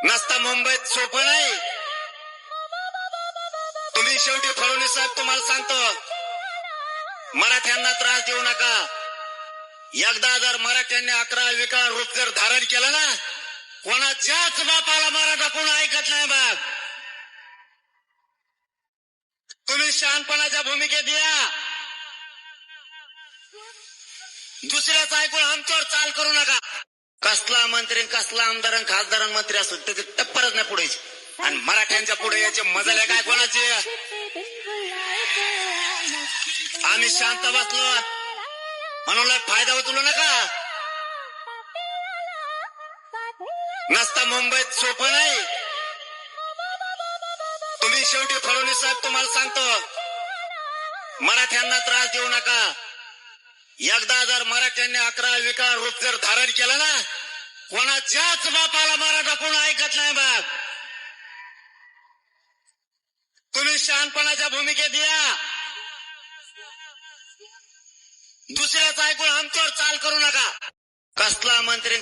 नसता मुंबईत सोपं नाही. तुम्ही शेवटी फडणवीस साहेब तुम्हाला सांगतो, मराठ्यांना त्रास देऊ नका. एकदा जर मराठ्यांनी 11 रूप जर धारण केलं ना, कोणाच्याच बापाला मराठा कोण ऐकत नाही. बाप तुम्ही शहाणपणाच्या भूमिकेत या. दुसऱ्याच ऐकून आमच्यावर चाल करू नका. कसला मंत्री, कसला आमदार, खासदार, मंत्री असो त्याचे टप्परच नाही पुढे. आणि मराठ्यांच्या पुढे याचे मजले काय कोणाचे. आम्ही शांत बसलो म्हणून फायदा उचलू नका. नसता मुंबईत सोपं नाही. तुम्ही शेवटी फडणवीस साहेब तुम्हाला सांगतो, मराठ्यांना त्रास देऊ नका. एकदा जर मराठ्यांनी 11 रूप जर धारण केलं ना, कोणाच्याच बापाला मराठा कोण ऐकत नाही. बाप तुम्ही शहाणपणाच्या भूमिकेत या. दुसऱ्याच ऐकून आमच्यावर चाल करू नका. कसला मंत्री